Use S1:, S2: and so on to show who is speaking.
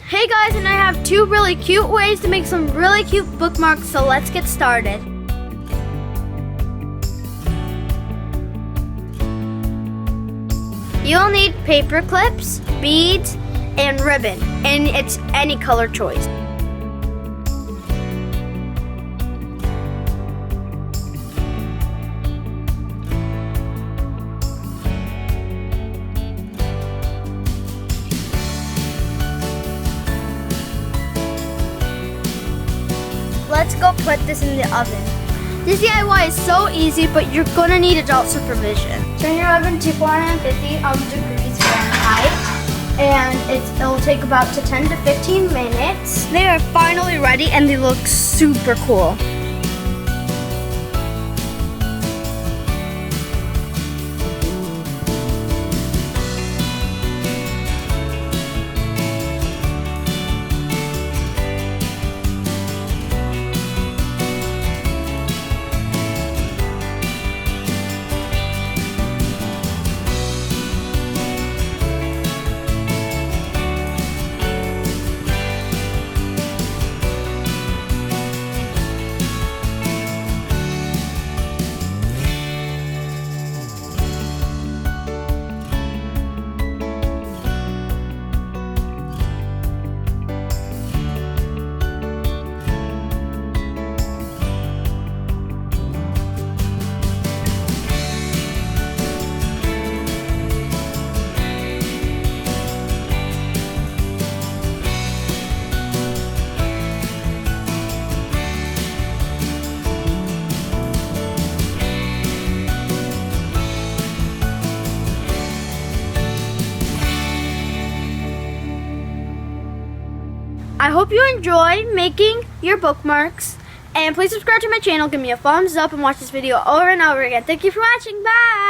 S1: Hey guys, and I have two really cute ways to make some really cute bookmarks, so let's get started. You'll need paper clips, beads, and ribbon, and it's any color choice. Let's go put this in the oven. This DIY is so easy, but you're gonna need adult supervision. Turn your oven to 450 degrees Fahrenheit, and it'll take about 10 to 15 minutes. They are finally ready, and they look super cool. I hope you enjoy making your bookmarks, and please subscribe to my channel, give me a thumbs up, and watch this video over and over again. Thank you for watching. Bye!